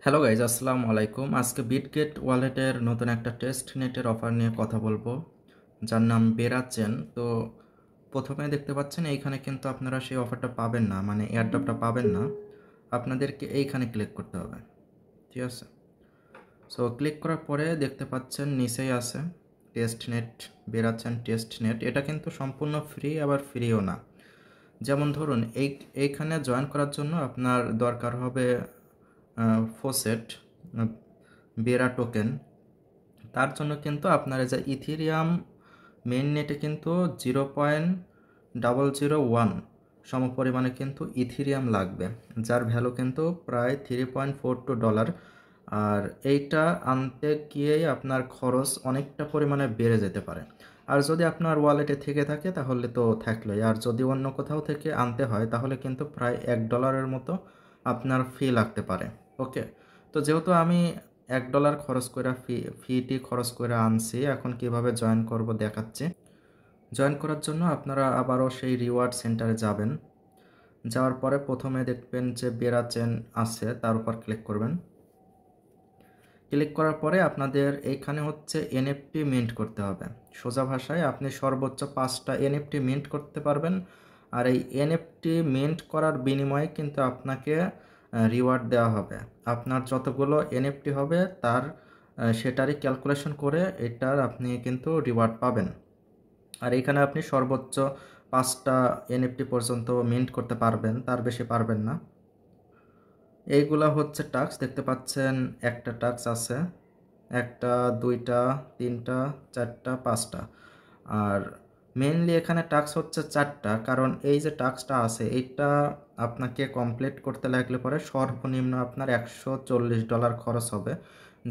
Hello guys, আসসালামু আলাইকুম। আজকে বিটগেট ওয়ালেটের নতুন একটা টেস্ট নেটের অফার নিয়ে কথা বলবো, যার নাম বেরাচেন। তো প্রথমে দেখতে পাচ্ছেন এইখানে কিন্তু আপনারা সেই অফারটা পাবেন না, মানে এয়ারড্রপটা পাবেন না। আপনাদেরকে এইখানে ক্লিক করতে হবে, ঠিক আছে? সো ক্লিক করার পরে দেখতে পাচ্ছেন নিচেই আছে টেস্ট নেট, বেরাচেন টেস্ট নেট। এটা কিন্তু সম্পূর্ণ ফ্রি, আবার ফ্রিও না। যেমন ধরুন এইখানে জয়েন করার জন্য আপনার দরকার হবে ফোসেট বেরা টোকেন। তার জন্য কিন্তু আপনার এই যে ইথিরিয়াম মেইন নেটে কিন্তু 0.001 সমপরিমাণে কিন্তু ইথিরিয়াম লাগবে, যার ভ্যালু কিন্তু প্রায় $3.42। আর এইটা আনতে গিয়েই আপনার খরচ অনেকটা পরিমাণে বেড়ে যেতে পারে। আর যদি আপনার ওয়ালেটে থেকে থাকে তাহলে তো থাকলোই, আর যদি অন্য কোথাও থেকে আনতে হয় তাহলে কিন্তু প্রায় $1 মতো আপনার ফি লাগতে পারে। ওকে, তো যেহেতু আমি $1 খরচ করে ফিটি খরচ করে আনছি, এখন কিভাবে জয়েন করব দেখাচ্ছি। জয়েন করার জন্য আপনারা আবারও সেই রিওয়ার্ড সেন্টারে যাবেন। যাওয়ার পরে প্রথমে দেখবেন যে বেরাচেন আছে, তার উপর ক্লিক করবেন। ক্লিক করার পরে আপনাদের এইখানে হচ্ছে এনএফটি মিন্ট করতে হবে। সোজা ভাষায় আপনি সর্বোচ্চ 5টা এনএফটি মিন্ট করতে পারবেন। আর এই এনএফটি মিন্ট করার বিনিময়ে কিন্তু আপনাকে রিওয়ার্ড দেওয়া হবে। আপনার যতগুলো এনএফটি হবে তার সেটারই ক্যালকুলেশন করে এটার আপনি কিন্তু রিওয়ার্ড পাবেন। আর এখানে আপনি সর্বোচ্চ 5টা এনএফটি পর্যন্ত মিন্ট করতে পারবেন, তার বেশি পারবেন না। এইগুলা হচ্ছে টাস্ক, দেখতে পাচ্ছেন একটা টাস্ক আছে, একটা, দুইটা, তিনটা, চারটা, পাঁচটা। আর মেইনলি এখানে টাস্ক হচ্ছে 4টা, কারণ এই যে টাস্কটা আছে এইটা আপনাকে কমপ্লিট করতে লাগলে পরে সর্বনিম্ন আপনার $140 খরচ হবে,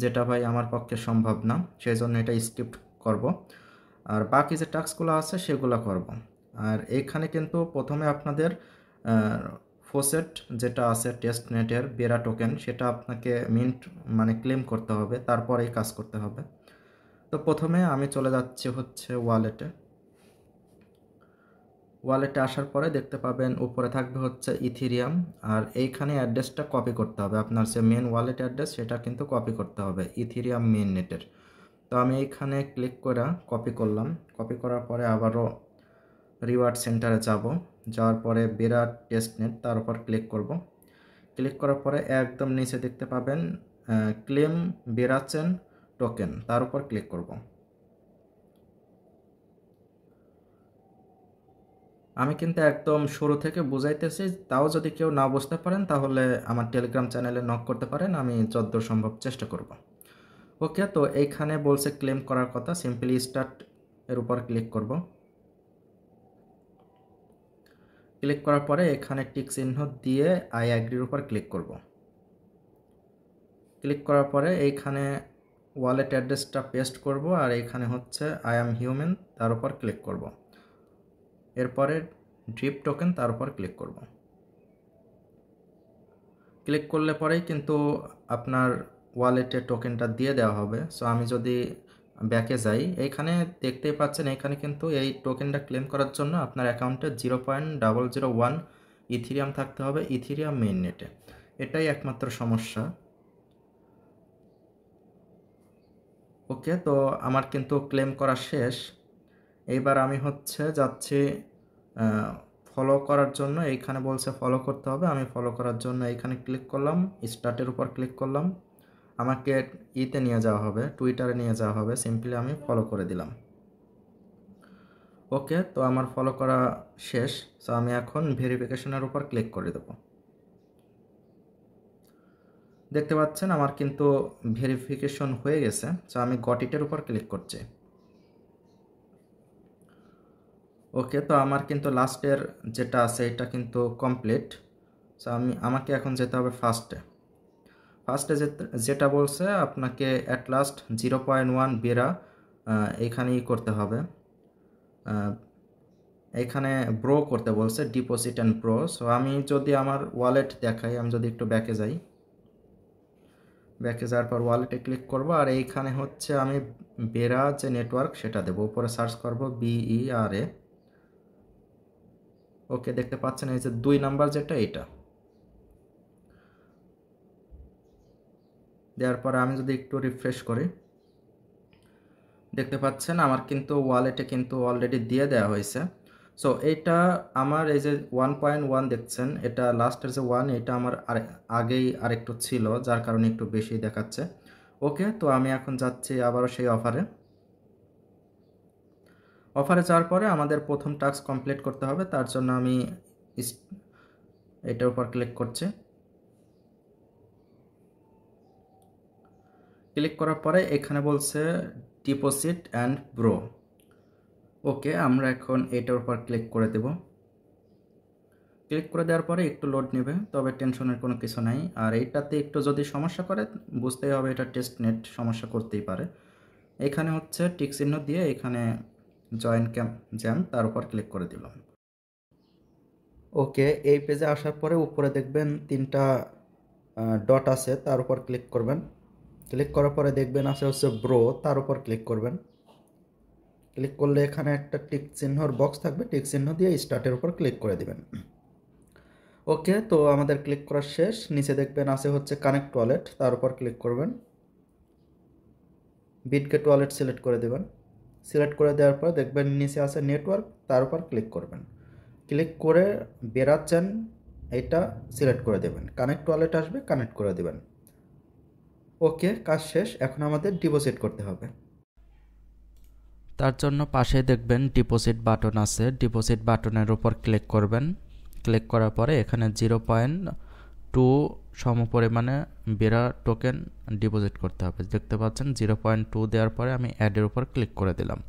যেটা ভাই আমার পক্ষে সম্ভব না, সেই জন্য এটা স্কিপ করব। আর বাকি যে টাস্কগুলো আছে সেগুলো করব। আর এইখানে কিন্তু প্রথমে আপনাদের ফোসেট যেটা আছে টেস্ট নেটের বেরা টোকেন, সেটা আপনাকে মিন্ট মানে ক্লেম করতে হবে, তারপরেই কাজ করতে হবে। তো প্রথমে আমি চলে যাচ্ছি হচ্ছে ওয়ালেটে। ওয়ালেটে আসার পরে দেখতে পাবেন উপরে থাকবে হচ্ছে ইথিরিয়াম, আর এইখানে অ্যাড্রেসটা কপি করতে হবে। আপনার যে মেন ওয়ালেট অ্যাড্রেস সেটা কিন্তু কপি করতে হবে ইথিরিয়াম মেন নেটের। তো আমি এইখানে ক্লিক করে কপি করলাম। কপি করার পরে আবারও রিওয়ার্ড সেন্টারে যাব। যাওয়ার পরে বেরা টেস্ট নেট, তার উপর ক্লিক করব। ক্লিক করার পরে একদম নিচে দেখতে পাবেন ক্লেম বেরাচেন টোকেন, তার উপর ক্লিক করব। আমি কিন্তু একদম শুরু থেকে বুঝাইতেছি, তাও যদি কেউ না বুঝতে পারেন তাহলে আমার টেলিগ্রাম চ্যানেলে নক করতে পারেন, আমি যতদূর সম্ভব চেষ্টা করব। ওকে, তো এইখানে বলছে ক্লেম করার কথা, সিম্পলি স্টার্ট এর উপর ক্লিক করব। ক্লিক করার পরে এখানে টিক চিহ্ন দিয়ে আই অ্যাগ্রির উপর ক্লিক করব। ক্লিক করার পরে এইখানে ওয়ালেট অ্যাড্রেসটা পেস্ট করব, আর এইখানে হচ্ছে আই অ্যাম হিউম্যান, তার উপর ক্লিক করব। এরপরে ড্রিপ টোকেন, তার উপর ক্লিক করব। ক্লিক করলে পরেই কিন্তু আপনার ওয়ালেটে টোকেনটা দিয়ে দেওয়া হবে। সো আমি যদি ব্যাকে যাই, এইখানে দেখতেই পাচ্ছেন এখানে কিন্তু এই টোকেনটা ক্লেম করার জন্য আপনার অ্যাকাউন্টে 0.001 ইথিরিয়াম থাকতে হবে ইথিরিয়াম মেইন নেটে। এটাই একমাত্র সমস্যা। ওকে, তো আমার কিন্তু ক্লেম করা শেষ। এইবার আমি হচ্ছে যাচ্ছি ফলো করার জন্য। এইখানে বলছে ফলো করতে হবে, আমি ফলো করার জন্য এইখানে ক্লিক করলাম, স্টার্টের উপর ক্লিক করলাম। আমাকে ইতে নিয়ে যাওয়া হবে, টুইটারে নিয়ে যাওয়া হবে, সিম্পলি আমি ফলো করে দিলাম। ওকে, তো আমার ফলো করা শেষ। সো আমি এখন ভেরিফিকেশনের উপর ক্লিক করে দেবো। দেখতে পাচ্ছেন আমার কিন্তু ভেরিফিকেশন হয়ে গেছে। সো আমি গট ইটের উপর ক্লিক করছি। ওকে, তো আমার কিন্তু লাস্টের যেটা আছে এটা কিন্তু কমপ্লিট। সো আমাকে এখন যেতে হবে ফার্স্টে যেটা বলছে আপনাকে অ্যাট লাস্ট 0.1 বেরা এইখানেই করতে হবে। এখানে ব্রো করতে বলছে, ডিপোজিট অ্যান্ড ব্রো। সো আমি যদি আমার ওয়ালেট দেখাই, আমি যদি একটু ব্যাকে যাই, ব্যাকে যাওয়ার পর ওয়ালেটে ক্লিক করব, আর এইখানে হচ্ছে আমি বেরা যে নেটওয়ার্ক সেটা দেবো, উপরে সার্চ করব BERA। ওকে, দেখতে পাচ্ছেন এই যে 2 নাম্বার যেটা, এটা দেওয়ার পরে আমি যদি একটু রিফ্রেশ করি, দেখতে পাচ্ছেন আমার কিন্তু ওয়ালেটে কিন্তু অলরেডি দিয়ে দেওয়া হয়েছে। সো এইটা আমার এই যে 1.1 দেখছেন, এটা লাস্টের যে 1 এটা আমার আগেই আরেকটু ছিল, যার কারণে একটু বেশি দেখাচ্ছে। ওকে, তো আমি এখন যাচ্ছি আবারও সেই অফারে যাওয়ার পরে আমাদের প্রথম টাস্ক কমপ্লিট করতে হবে। তার জন্য আমি এটার উপর ক্লিক করছি। ক্লিক করার পরে এখানে বলছে ডিপোজিট অ্যান্ড ব্রো। ওকে, আমরা এখন এটার উপর ক্লিক করে দেব। ক্লিক করে দেওয়ার পরে একটু লোড নেবে, তবে টেনশনের কোনো কিছু নাই। আর এইটাতে একটু যদি সমস্যা করে বুঝতেই হবে, এটা টেস্ট নেট সমস্যা করতেই পারে। এখানে হচ্ছে টিক চিহ্ন দিয়ে এখানে জয়েন জ্যাম, তার উপর ক্লিক করে দিলাম। ওকে, এই পেজে আসার পরে উপরে দেখবেন 3টা ডট আছে, তার উপর ক্লিক করবেন। ক্লিক করার পরে দেখবেন আছে হচ্ছে ব্রো, তার উপর ক্লিক করবেন। ক্লিক করলে এখানে একটা টিক চিহ্নর বক্স থাকবে, টিক চিহ্ন দিয়ে স্টার্টের উপর ক্লিক করে দিবেন। ওকে, তো আমাদের ক্লিক করা শেষ। নিচে দেখবেন আছে হচ্ছে কানেক্ট ওয়ালেট, তার উপর ক্লিক করবেন। বিটগেট ওয়ালেট সিলেক্ট করে দেবেন। সিলেক্ট করে দেওয়ার পর দেখবেন নিচে আছে নেটওয়ার্ক, তার উপর ক্লিক করবেন। ক্লিক করে বেরাচ্ছেন এটা সিলেক্ট করে দেবেন, কানেক্ট ওয়ালেট আসবে, কানেক্ট করে দেবেন। ওকে, কাজ শেষ। এখন আমাদের ডিপোজিট করতে হবে। তার জন্য পাশে দেখবেন ডিপোজিট বাটন আছে, ডিপোজিট বাটনের উপর ক্লিক করবেন। ক্লিক করার পরে এখানে 0.2 সমপরিমাণে বেরা টোকেন ডিপোজিট করতে হবে। দেখতে পাচ্ছেন 0.2 দেওয়ার পরে আমি অ্যাডের উপর ক্লিক করে দিলাম।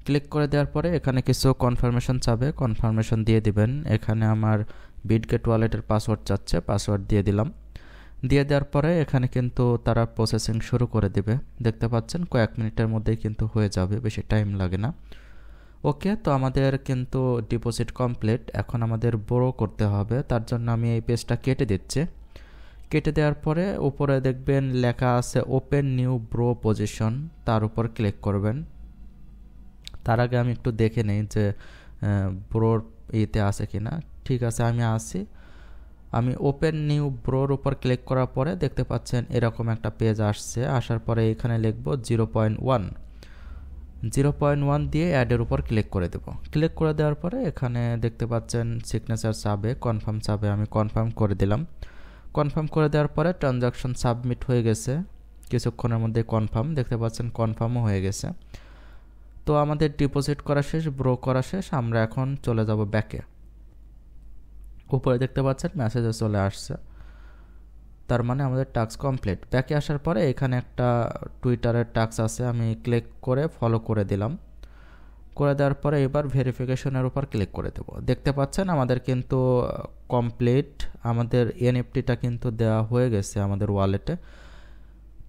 ক্লিক করে দেওয়ার পরে এখানে কিছু কনফার্মেশন চাবে, কনফার্মেশন দিয়ে দিবেন। এখানে আমার বিটগেট ওয়ালেটের পাসওয়ার্ড চাচ্ছে, পাসওয়ার্ড দিয়ে দিলাম। দিয়ে দেওয়ার পরে এখানে কিন্তু তারা প্রসেসিং শুরু করে দিবে। দেখতে পাচ্ছেন কয়েক মিনিটের মধ্যেই কিন্তু হয়ে যাবে, বেশি টাইম লাগে না। ওকে, তো আমাদের কিন্তু ডিপোজিট কমপ্লিট। এখন আমাদের ব্রো করতে হবে, তার জন্য আমি এই পেজটা কেটে দিচ্ছি। কেটে দেওয়ার পরে উপরে দেখবেন লেখা আছে ওপেন নিউ ব্রো পজিশন, তার উপর ক্লিক করবেন। তার আগে আমি একটু দেখে নেই যে ব্রোর ইতে আছে কিনা। ঠিক আছে, আমি ওপেন নিউ ব্রোর উপর ক্লিক করার পরে দেখতে পাচ্ছেন এরকম একটা পেজ আসছে। আসার পরে এখানে লিখব 0.1 দিয়ে অ্যাডের উপর ক্লিক করে দেব। ক্লিক করে দেওয়ার পরে এখানে দেখতে পাচ্ছেন সিগনেচার চাবে, কনফার্ম চাবে, আমি কনফার্ম করে দিলাম। কনফার্ম করে দেওয়ার পরে ট্রানজাকশন সাবমিট হয়ে গেছে, কিছুক্ষণের মধ্যে কনফার্ম, দেখতে পাচ্ছেন কনফার্মও হয়ে গেছে। তো আমাদের ডিপোজিট করা শেষ, ব্রো করা শেষ। আমরা এখন চলে যাব ব্যাকে। উপরে দেখতে পাচ্ছেন মেসেজে চলে আসছে, তার মানে আমাদের টাস্ক কমপ্লিট। ব্যাকে আসার পরে এখানে একটা টুইটারের টাস্ক আছে, আমি ক্লিক করে ফলো করে দিলাম। করে দেওয়ার পরে এবার ভেরিফিকেশনের উপর ক্লিক করে দেব। দেখতে পাচ্ছেন আমাদের কিন্তু কমপ্লিট, আমাদের এনএফটিটা কিন্তু দেওয়া হয়ে গেছে আমাদের ওয়ালেটে।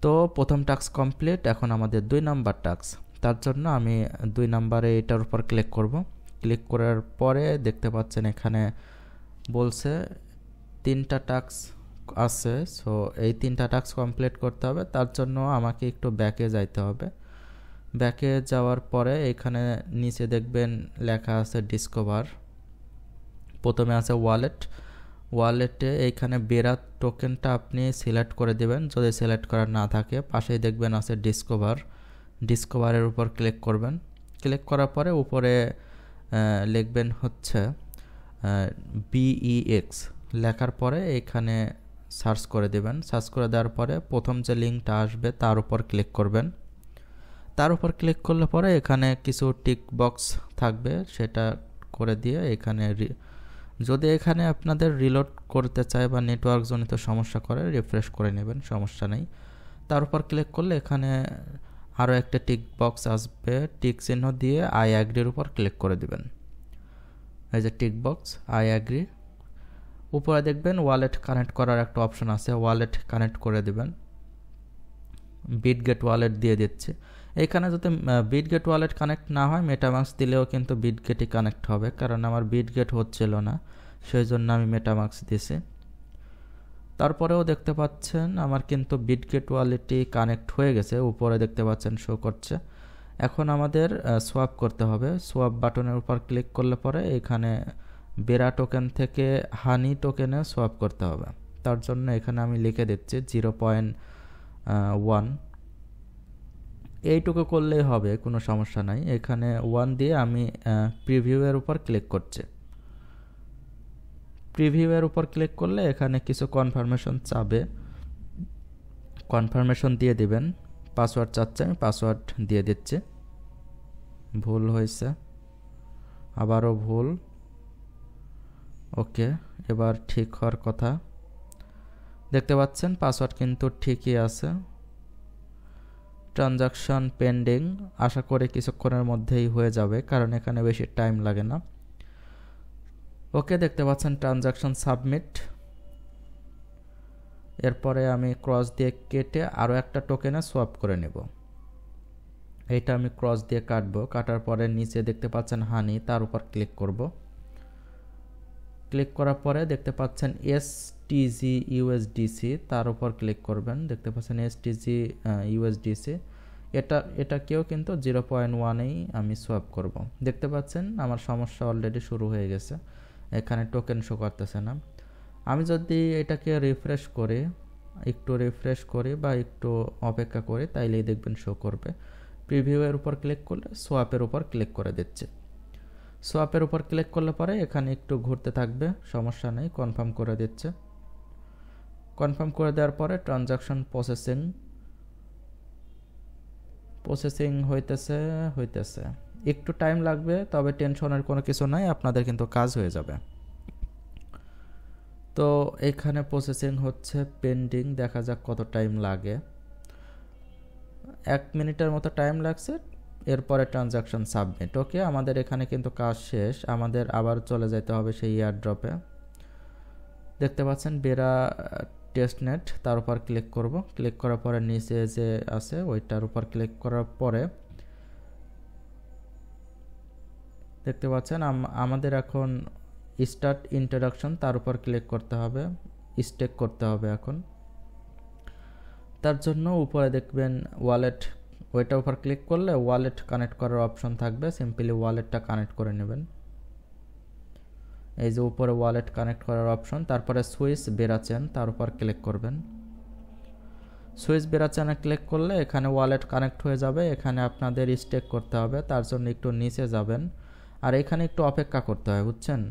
তো প্রথম টাস্ক কমপ্লিট, এখন আমাদের 2 নাম্বার টাস্ক। তার জন্য আমি 2 নাম্বারে এটার উপর ক্লিক করব। ক্লিক করার পরে দেখতে পাচ্ছেন এখানে বলছে 3টা টাস্ক আছে। সো এই 3টা টাস্ক কমপ্লিট করতে হবে, তার জন্য আমাকে একটু ব্যাকে যাইতে হবে। ব্যাকে যাওয়ার পরে এখানে নিচে দেখবেন লেখা আছে ডিসকভার। প্রথমে আছে ওয়ালেটে এইখানে বেরা টোকেনটা আপনি সিলেক্ট করে দেবেন, যদি সিলেক্ট করা না থাকে পাশেই দেখবেন আছে ডিসকভারের উপর ক্লিক করবেন। ক্লিক করার পরে উপরে লিখবেন হচ্ছে BEX, লেখার পরে এখানে সার্চ করে দেবেন। সার্চ করে দেওয়ার পরে প্রথম যে লিঙ্কটা আসবে তার উপর ক্লিক করবেন। তার উপর ক্লিক করলে পরে এখানে কিছু টিক বক্স থাকবে, সেটা করে দিয়ে এখানে যদি এখানে আপনাদের রিলোড করতে চায় বা নেটওয়ার্ক জনিত সমস্যা করে রিফ্রেশ করে নেবেন, সমস্যা নেই। তার উপর ক্লিক করলে এখানে আরও একটা টিক বক্স আসবে, টিক চিহ্ন দিয়ে আই অ্যাগ্রির উপর ক্লিক করে দেবেন। এই যে টিক বক্স, আই অ্যাগ্রি। উপরে দেখবেন ওয়ালেট কানেক্ট করার একটা অপশন আছে, ওয়ালেট কানেক্ট করে দেবেন। বিটগেট ওয়ালেট দিয়ে দিচ্ছে। এখানে যদি বিটগেট ওয়ালেট কানেক্ট না হয় মেটামাস্ক দিলেও কিন্তু বিটগেটই কানেক্ট হবে, কারণ আমার বিটগেট হচ্ছিল না, সেই জন্য আমি মেটামাস্ক দিয়েছি। তারপরেও দেখতে পাচ্ছেন আমার কিন্তু বিটগেট ওয়ালেটই কানেক্ট হয়ে গেছে, উপরে দেখতে পাচ্ছেন শো করছে। এখন আমাদের সোয়াপ করতে হবে। সোয়াপ বাটনের উপর ক্লিক করলে পরে এখানে বেরা টোকেন থেকে হানি টোকেনে সোয়াপ করতে হবে। তার জন্য এখানে আমি লিখে দিচ্ছি 1 এইটুকু করলেই হবে, কোনো সমস্যা নাই। এখানে 1 দিয়ে আমি প্রিভিউয়ের উপর ক্লিক করছি। প্রিভিউয়ের উপর ক্লিক করলে এখানে কিছু কনফার্মেশন চাবে, কনফার্মেশন দিয়ে দিবেন। পাসওয়ার্ড চাচ্ছে, আমি পাসওয়ার্ড দিয়ে দিচ্ছি। ভুল হয়েছে, আবারও ভুল। ওকে, এবার ঠিক হওয়ার কথা। দেখতে পাচ্ছেন পাসওয়ার্ড কিন্তু ঠিকই আছে। ট্রানজাকশন পেন্ডিং, আশা করি কিছুক্ষণের মধ্যেই হয়ে যাবে, কারণ এখানে বেশি টাইম লাগে না। ওকে, দেখতে পাচ্ছেন ট্রানজাকশন সাবমিট। এরপরে আমি ক্রস দিয়ে কেটে আরও একটা টোকেনে সোয়াপ করে নেব। এইটা আমি ক্রস দিয়ে কাটবো। কাটার পরে নিচে দেখতে পাচ্ছেন হানি, তার উপর ক্লিক করব। ক্লিক করার পরে দেখতে পাচ্ছেন এসটিজি ইউএসডিসি, তার উপর ক্লিক করবেন। দেখতে পাচ্ছেন এসটিজি ইউএসডিসি, এটাকেও কিন্তু 0.1এই আমি সোয়াপ করব। দেখতে পাচ্ছেন আমার সমস্যা অলরেডি শুরু হয়ে গেছে, এখানে টোকেন শো করতেছে না। আমি যদি এটাকে রিফ্রেশ করি, একটু রিফ্রেশ করি বা একটু অপেক্ষা করি, তাইলেই দেখবেন শো করবে। প্রিভিউয়ের উপর ক্লিক করলে সোয়াপের উপর ক্লিক করে দিচ্ছে। সোয়াপের উপর ক্লিক করলে পরে এখানে একটু ঘুরতে থাকবে, সমস্যা নেই, কনফার্ম করে দিচ্ছে। কনফার্ম করে দেওয়ার পরে ট্রানজাকশন প্রসেসিং হইতেছে একটু টাইম লাগবে, তবে টেনশনের কোনো কিছু নাই, আপনাদের কিন্তু কাজ হয়ে যাবে। তো এখানে প্রসেসিং হচ্ছে, পেন্ডিং, দেখা যাক কত টাইম লাগে। 1 মিনিটের মতো টাইম লাগছে। এরপরে ট্রানজাকশন সাবমিট। ওকে, আমাদের এখানে কিন্তু কাজ শেষ। আমাদের আবার চলে যেতে হবে সেই এয়ারড্রপে। দেখতে পাচ্ছেন বেরা টেস্টনেট, তার উপর ক্লিক করব। ক্লিক করার পরে নিচে যে আছে ওইটার উপর ক্লিক করার পরে দেখতে পাচ্ছেন আমাদের এখন স্টার্ট ইন্ট্রোডাকশন, তার উপর ক্লিক করতে হবে, স্টেক করতে হবে। এখন তার জন্য উপরে দেখবেন ওয়ালেট, ওইটার উপর ক্লিক করলে ওয়ালেট কানেক্ট করার অপশন থাকবে, সিম্পলি ওয়ালেটটা কানেক্ট করে নেবেন। এই যে উপরে ওয়ালেট কানেক্ট করার অপশন, তারপরে সুইচ বেরাচেন, তার উপর ক্লিক করবেন। সুইচ বেরাচেনে ক্লিক করলে এখানে ওয়ালেট কানেক্ট হয়ে যাবে। এখানে আপনাদের স্টেক করতে হবে, তার জন্য একটু নিচে যাবেন, আর এখানে একটু অপেক্ষা করতে হয়, বুঝছেন।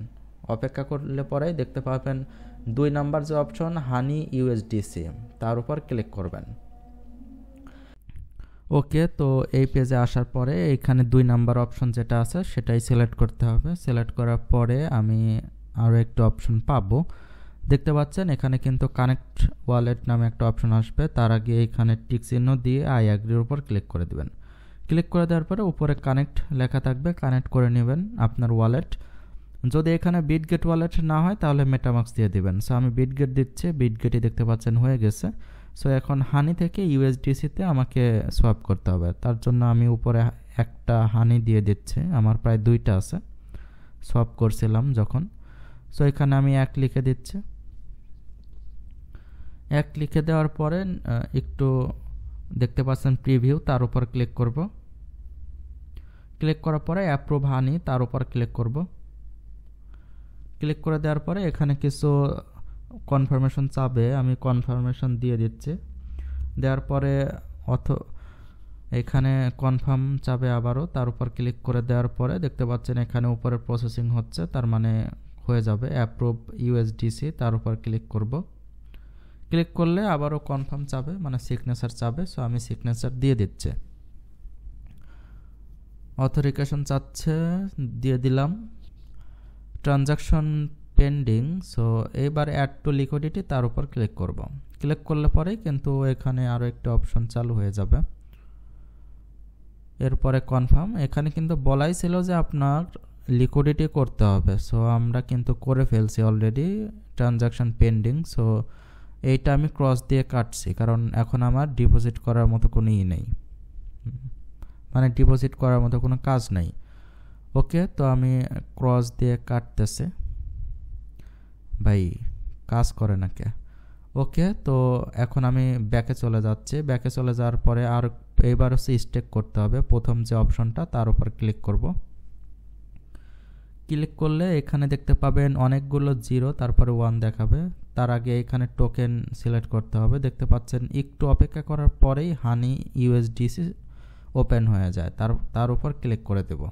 অপেক্ষা করলে পরেই দেখতে পাবেন 2 নাম্বার যে অপশন হানি ইউএসডিসি, তার উপর ক্লিক করবেন। ওকে, তো এই পেজে আসার পরে এখানে 2 নাম্বার অপশন যেটা আছে সেটাই সিলেক্ট করতে হবে। সিলেক্ট করার পরে আমি আরও একটু অপশন পাবো। দেখতে পাচ্ছেন এখানে কিন্তু কানেক্ট ওয়ালেট নামে একটা অপশন আসবে, তার আগে এখানে টিক চিহ্ন দিয়ে আই অ্যাগ্রির উপর ক্লিক করে দেবেন। ক্লিক করে দেওয়ার পরে উপরে কানেক্ট লেখা থাকবে, কানেক্ট করে নেবেন আপনার ওয়ালেট। যদি এখানে বিটগেট ওয়ালেট না হয় তাহলে মেটামাক্স দিয়ে দিবেন। সো আমি বিটগেট দিচ্ছি, বিটগেটই দেখতে পাচ্ছেন হয়ে গেছে। সো এখন হানি থেকে ইউএসডিসিতে আমাকে সোয়াপ করতে হবে, তার জন্য আমি উপরে একটা হানি দিয়ে দিচ্ছি, আমার প্রায় 2টা আছে, সোয়াপ করছিলাম যখন। সো এখানে আমি 1 লিখে দিচ্ছি। 1 লিখে দেওয়ার পরে একটু দেখতে পাচ্ছেন প্রিভিউ, তার উপর ক্লিক করব। ক্লিক করার পরে অ্যাপ্রুভ হানি, তার উপর ক্লিক করব। ক্লিক করে দেওয়ার পরে এখানে কিছু কনফার্মেশন চাবে, আমি কনফার্মেশন দিয়ে দিচ্ছি। দেওয়ার পরে এখানে কনফার্ম চাবে আবারও, তার উপর ক্লিক করে দেওয়ার পরে দেখতে পাচ্ছেন এখানে উপরে প্রসেসিং হচ্ছে, তার মানে হয়ে যাবে। অ্যাপ্রুভ ইউএসডিসি, তার উপর ক্লিক করব। ক্লিক করলে আবারও কনফার্ম চাবে, মানে সিগনেচার চাবে। সো আমি সিগনেচার দিয়ে দিচ্ছি। অথরিকেশন চাচ্ছে, দিয়ে দিলাম। Transaction pending. সো এবার অ্যাড টু লিকুইডিটি, তার উপর ক্লিক করব। ক্লিক করলে পরেই কিন্তু এখানে আরও একটা অপশন চালু হয়ে যাবে। এরপরে কনফার্ম। এখানে কিন্তু বলাই ছিল যে আপনার লিকুইডিটি করতে হবে, সো আমরা কিন্তু করে ফেলছি অলরেডি, ট্রানজাকশন পেন্ডিং। সো এইটা আমি ক্রস দিয়ে কাটছি, কারণ এখন আমার ডিপোজিট করার মতো কোনো নেই, মানে ডিপোজিট করার মতো কোনো কাজ নেই। ওকে, তো আমি ক্রস দিয়ে কাটতেছে, ভাই কাজ করে না কে। ওকে, তো এখন আমি ব্যাকে চলে যাচ্ছি। ব্যাকে চলে যাওয়ার পরে আর এইবার হচ্ছে স্টেক করতে হবে, প্রথম যে অপশনটা তার উপর ক্লিক করব। ক্লিক করলে এখানে দেখতে পাবেন অনেকগুলো 0, তারপরে 1 দেখাবে, তার আগে এখানে টোকেন সিলেক্ট করতে হবে। দেখতে পাচ্ছেন একটু অপেক্ষা করার পরেই হানি ইউএসডিসি ওপেন হয়ে যায়, তার উপর ক্লিক করে দেব।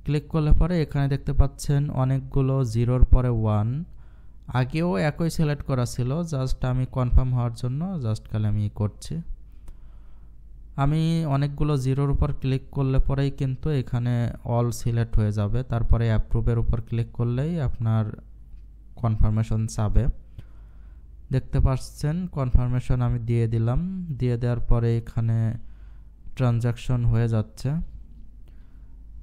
ক্লিক করলে পরে এখানে দেখতে পাচ্ছেন অনেকগুলো জিরোর পরে 1, আগেও একই সিলেক্ট করা ছিল, জাস্ট আমি কনফার্ম হওয়ার জন্য জাস্ট খালি আমি করছি। আমি অনেকগুলো জিরোর উপর ক্লিক করলে পরেই কিন্তু এখানে অল সিলেক্ট হয়ে যাবে, তারপরে অ্যাপ্রুভের উপর ক্লিক করলেই আপনার কনফার্মেশন চাবে। দেখতে পাচ্ছেন কনফার্মেশন আমি দিয়ে দিলাম, দিয়ে দেওয়ার পরে এখানে ট্রানজাকশন হয়ে যাচ্ছে।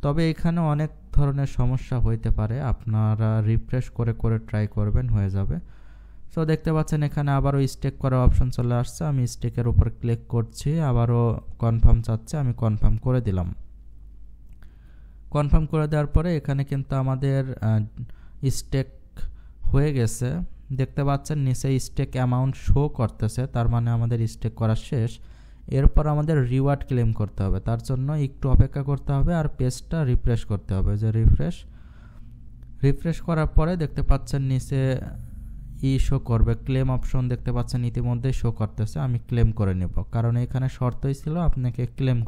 তবে এখানে অনেক ধরনের সমস্যা হইতে পারে, আপনারা রিফ্রেশ করে করে ট্রাই করবেন, হয়ে যাবে। সো দেখতে পাচ্ছেন এখানে আবারও স্টেক করার অপশন চলে আসছে, আমি স্টেকের উপর ক্লিক করছি, আবারও কনফার্ম চাচ্ছে, আমি কনফার্ম করে দিলাম। কনফার্ম করে দেওয়ার পরে এখানে কিন্তু আমাদের স্টেক হয়ে গেছে। দেখতে পাচ্ছেন নিচে স্টেক অ্যামাউন্ট শো করতেছে, তার মানে আমাদের স্টেক করা শেষ। এরপর আমাদের রিওয়ার্ড ক্লেম করতে হবে, তার জন্য একটু অপেক্ষা করতে হবে আর পেজটা রিফ্রেশ করতে হবে। যে রিফ্রেশ করার পরে দেখতে পাচ্ছেন নিচে শো করবে, ক্লেম অপশন দেখতে পাচ্ছেন ইতিমধ্যেই শো করতেছে। আমি ক্লেম করে নেব, কারণ এখানে শর্তই ছিল আপনাকে ক্লেম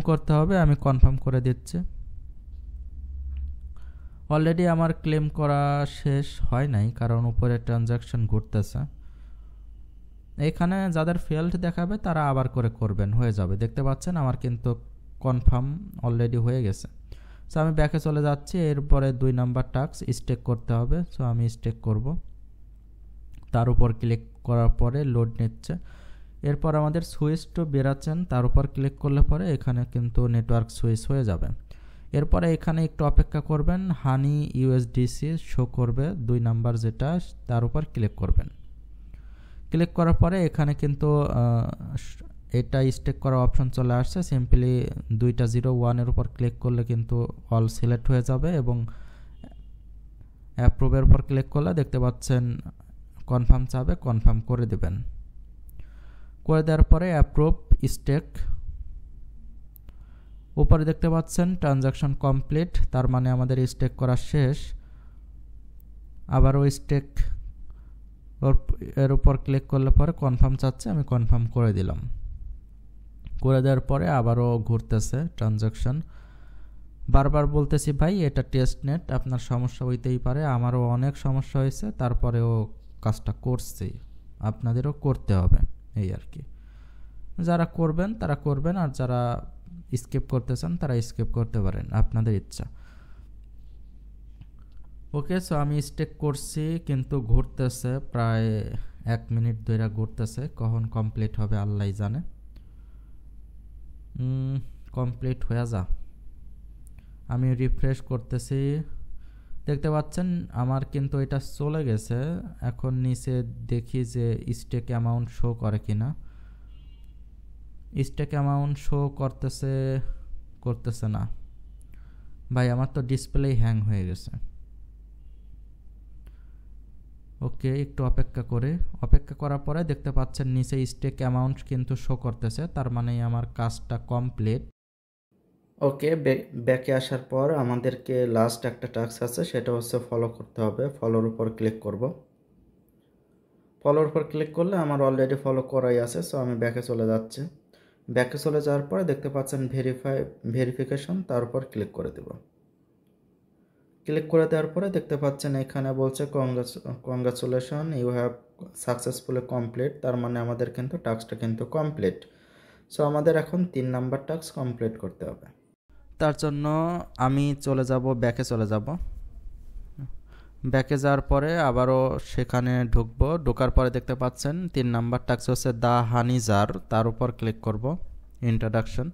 করতে হবে। আমি কনফার্ম করে দিচ্ছি। অলরেডি আমার ক্লেম করা শেষ হয় নাই, কারণ উপরে ট্রানজাকশন ঘুরতেছে। এখানে যাদের ফেল্ড দেখাবে তারা আবার করে করবেন, হয়ে যাবে। দেখতে পাচ্ছেন আমার কিন্তু কনফার্ম অলরেডি হয়ে গেছে। সো আমি ব্যাকে চলে যাচ্ছি, এরপরে 2 নাম্বার টাস্ক স্টেক করতে হবে। সো আমি স্টেক করব, তার উপর ক্লিক করার পরে লোড নিচ্ছে। এরপর আমাদের সুইচ টু বেরাচ্ছেন, তার উপর ক্লিক করলে পরে এখানে কিন্তু নেটওয়ার্ক সুইচ হয়ে যাবে। এরপরে এখানে একটু অপেক্ষা করবেন, হানি ইউএসডিসি শো করবে 2 নাম্বার যেটা, তার উপর ক্লিক করবেন। ক্লিক করার পরে এখানে কিন্তু এটা স্টেক করার অপশন চলে আসছে। সিম্পলি 2টা 01 এর উপর ক্লিক করলে কিন্তু অল সিলেক্ট হয়ে যাবে এবং অ্যাপ্রুভের উপর ক্লিক করলে দেখতে পাচ্ছেন কনফার্ম চাবে, কনফার্ম করে দেবেন। করে দেওয়ার পরে অ্যাপ্রুভ স্টেক, উপরে দেখতে পাচ্ছেন ট্রানজাকশন কমপ্লিট, তার মানে আমাদের স্টেক করা শেষ। আবারও স্টেক এর উপর ক্লিক করলে পরে কনফার্ম চাচ্ছে, আমি কনফার্ম করে দিলাম। করে দেওয়ার পরে আবারও ঘুরতেছে ট্রানজাকশন। বারবার বলতেছি ভাই এটা টেস্ট নেট, আপনার সমস্যা হইতেই পারে, আমারও অনেক সমস্যা হয়েছে, তারপরেও কাজটা করছি, আপনাদেরও করতে হবে, এই আর কি। যারা করবেন তারা করবেন, আর যারা স্কিপ করতে চান তারা স্কিপ করতে পারেন, আপনাদের ইচ্ছা। ওকে, সো আমি স্টেক করছি কিন্তু ঘুরতেছে, প্রায় 1 মিনিট ধরে ঘুরতেছে, কখন কমপ্লিট হবে আল্লাহ জানে। কমপ্লিট হয়ে যা, আমি রিফ্রেশ করতেছি। দেখতে পাচ্ছেন আমার কিন্তু এটা চলে গেছে। এখন নিচে দেখি যে স্টেক অ্যামাউন্ট শো করে কিনা। স্টেক অ্যামাউন্ট শো করতেছে না ভাই, আমার তো ডিসপ্লে হ্যাং হয়ে গেছে। ওকে, একটু অপেক্ষা করার পরে দেখতে পাচ্ছেন নিচে স্টেক অ্যামাউন্ট কিন্তু শো করতেছে, তার মানে আমার কাজটা কমপ্লিট। ওকে, ব্যাকে আসার পর আমাদেরকে লাস্ট একটা টাস্ক আছে, সেটা হচ্ছে ফলো করতে হবে। ফলোর উপর ক্লিক করব। ফলোর উপর ক্লিক করলে আমার অলরেডি ফলো করাই আছে। সো আমি ব্যাকে চলে যাচ্ছি। ব্যাকে চলে যাওয়ার পরে দেখতে পাচ্ছেন ভেরিফিকেশন, তার উপর ক্লিক করে দেব। ক্লিক করে দেওয়ার পরে দেখতে পাচ্ছেন এখানে বলছে congratulation, you have successfully complete, তার মানে আমাদের কিন্তু টাস্কটা কিন্তু কমপ্লিট। সো আমাদের এখন 3 নাম্বার টাস্ক কমপ্লিট করতে হবে। তার জন্য আমি ব্যাকে চলে যাব। ব্যাকে যাওয়ার পরে আবারও সেখানে ঢোকার পরে দেখতে পাচ্ছেন 3 নাম্বার টাস্ক হচ্ছে দ্য হানি জার, তার উপর ক্লিক করব, ইন্ট্রোডাকশন।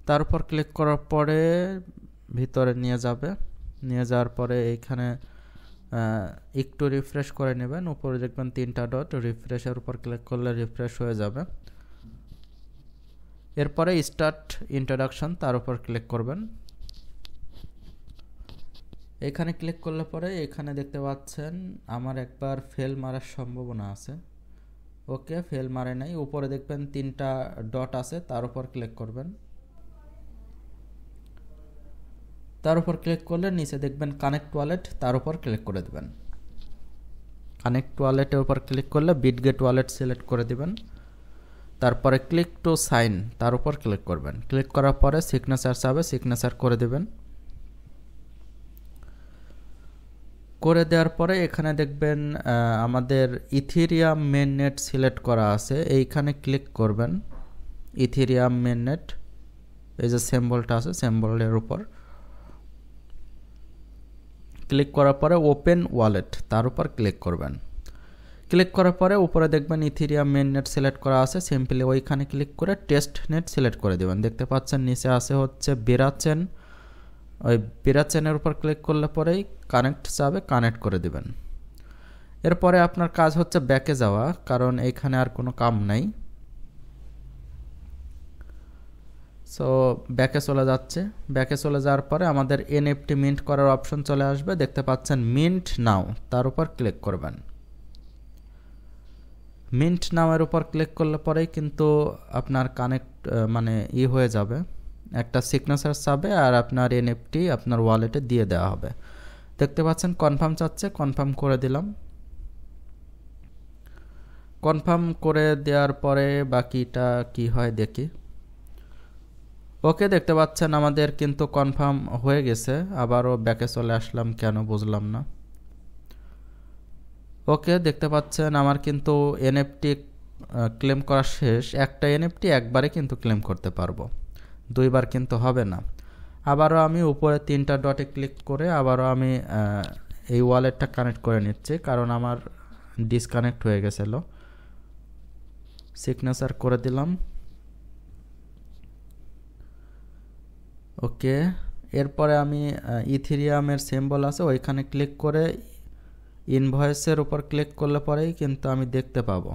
তার উপর ক্লিক করার পরে ভিতরে নিয়ে যাওয়ার পরে এইখানে একটু রিফ্রেশ করে নেবেন। উপরে দেখবেন 3টা ডট, রিফ্রেশের উপর ক্লিক করলে রিফ্রেশ হয়ে যাবে। এরপরে স্টার্ট ইন্ট্রোডাকশন, তার উপর ক্লিক করবেন। এখানে ক্লিক করলে পরে এখানে দেখতে পাচ্ছেন আমার একবার ফেল মারার সম্ভাবনা আছে। ওকে, ফেল মারে নাই। উপরে দেখবেন 3টা ডট আছে, তার উপর ক্লিক করবেন। তার উপর ক্লিক করলে নিচে দেখবেন কানেক্ট ওয়ালেট, তার উপর ক্লিক করে দেবেন। কানেক্ট ওয়ালেটের উপর ক্লিক করলে বিটগেট ওয়ালেট সিলেক্ট করে দিবেন। তারপরে ক্লিক টু সাইন, তার উপর ক্লিক করবেন। ক্লিক করার পরে সিগনেচার চাবে, সিগনেচার করে দেবেন। করে দেওয়ার পরে এখানে দেখবেন আমাদের ইথেরিয়াম মেইননেট সিলেক্ট করা আছে, এইখানে ক্লিক করবেন। ইথেরিয়াম মেইননেট, এই যে সিম্বলটা আছে, সিম্বলের উপর ক্লিক করার পরে ওপেন ওয়ালেট, তার উপর ক্লিক করবেন। ক্লিক করার পরে উপরে দেখবেন ইথেরিয়াম মেইননেট সিলেক্ট করা আছে, সিম্পলি ওইখানে ক্লিক করে টেস্ট নেট সিলেক্ট করে দেবেন। দেখতে পাচ্ছেন নিচে আছে হচ্ছে বেরাচেন, ওই বেরাচেনের উপর ক্লিক করলে পরেই কানেক্ট চাবে, কানেক্ট করে দিবেন। এরপরে আপনার কাজ হচ্ছে ব্যাকে যাওয়া, কারণ এইখানে আর কোনো কাম নাই। সো ব্যাকে চলে যাচ্ছে। ব্যাকে চলে যাওয়ার পরে আমাদের এনএফটি মিন্ট করার অপশন চলে আসবে, দেখতে পাচ্ছেন মিন্ট নাও, তার উপর ক্লিক করবেন। মিন্ট নামের উপর ক্লিক করলে পরেই কিন্তু আপনার কানেক্ট মানে হয়ে যাবে, একটা সিগনেচার চাবে আর আপনার এনএফটি আপনার ওয়ালেটে দিয়ে দেওয়া হবে। দেখতে পাচ্ছেন কনফার্ম চাচ্ছে, কনফার্ম করে দিলাম। কনফার্ম করে দেওয়ার পরে বাকিটা কি হয় দেখি। ওকে, দেখতে পাচ্ছেন আমাদের কিন্তু কনফার্ম হয়ে গেছে। আবারও ব্যাকে চলে আসলাম, কেন বুঝলাম না। ওকে, দেখতে পাচ্ছেন আমার কিন্তু এনএফটি ক্লেম করা শেষ। একটা এনএফটি একবারে কিন্তু ক্লেম করতে পারবো, দুইবার কিন্তু হবে না। আবারও আমি উপরে 3টা ডটে ক্লিক করে আবারও আমি এই ওয়ালেটটা কানেক্ট করে নিচ্ছি, কারণ আমার ডিসকানেক্ট হয়ে গেছিলো। সিগনেচার করে দিলাম। ওকে, এরপরে আমি ইথেরিয়ামের সিম্বল আছে ওইখানে ক্লিক করে ইনভয়েসের উপর ক্লিক করলে পরেই কিন্তু আমি দেখতে পাবো।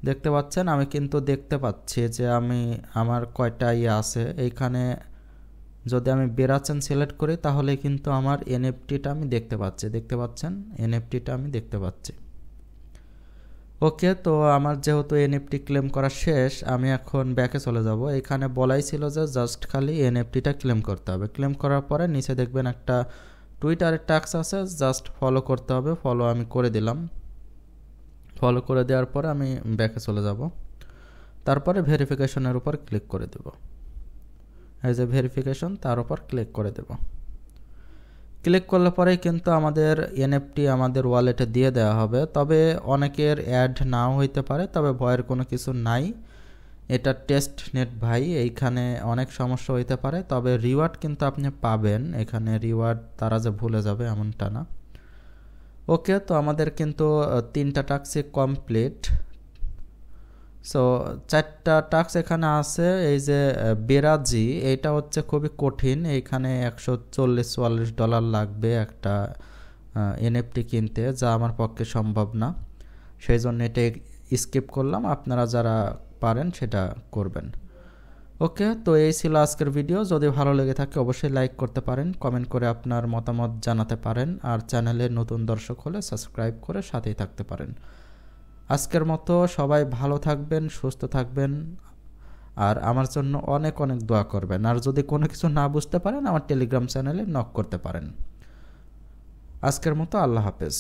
দেখতে পাচ্ছেন আমি কিন্তু দেখতে পাচ্ছি যে আমার কয়টা আছে এইখানে। যদি আমি বেরাচেন সিলেক্ট করি তাহলে কিন্তু আমার এনএফটিটা আমি দেখতে পাচ্ছি। দেখতে পাচ্ছেন এনএফটিটা আমি দেখতে পাচ্ছি। ওকে, তো আমার যেহেতু এনএফটি ক্লেম করা শেষ, আমি এখন ব্যাকে চলে যাব। এখানে বলাই ছিল যে জাস্ট খালি এনএফটিটা ক্লেম করতে হবে। ক্লেম করার পরে নিচে দেখবেন একটা টুইটারের টাস্ক আছে, জাস্ট ফলো করতে হবে। ফলো আমি করে দিলাম। ফলো করে দেওয়ার পরে আমি ব্যাকে চলে যাব। তারপরে ভেরিফিকেশনের উপর ক্লিক করে দেব। এই যে ভেরিফিকেশন, তার উপর ক্লিক করে দেব। ক্লিক করলে পরে কিন্তু আমাদের এনএফটি আমাদের ওয়ালেটে দিয়ে দেওয়া হবে। তবে অনেকের অ্যাড নাও হইতে পারে, তবে ভয়ের কোনো কিছু নাই। এটা টেস্ট নেট ভাই, এইখানে অনেক সমস্যা হইতে পারে, তবে রিওয়ার্ড কিন্তু আপনি পাবেন। এখানে রিওয়ার্ড তারা যে ভুলে যাবে এমনটা না। ওকে, তো আমাদের কিন্তু 3টা টাস্কই কমপ্লিট। সো 4টা টাস্ক এখানে আছে। এই যে বেরাজি, এইটা হচ্ছে খুবই কঠিন। এইখানে $140-44 লাগবে একটা এনএফটি কিনতে, যা আমার পক্ষে সম্ভব না। সেই জন্য এটা স্কিপ করলাম। আপনারা যারা পারেন সেটা করবেন। ওকে, তো এই ছিল আজকের ভিডিও। যদি ভালো লেগে থাকে অবশ্যই লাইক করতে পারেন, কমেন্ট করে আপনার মতামত জানাতে পারেন, আর চ্যানেলে নতুন দর্শক হলে সাবস্ক্রাইব করে সাথেই থাকতে পারেন। আজকের মতো সবাই ভালো থাকবেন, সুস্থ থাকবেন, আর আমার জন্য অনেক অনেক দোয়া করবেন। আর যদি কোনো কিছু না বুঝতে পারেন আমার টেলিগ্রাম চ্যানেলে নক করতে পারেন। আজকের মতো আল্লাহ হাফেজ।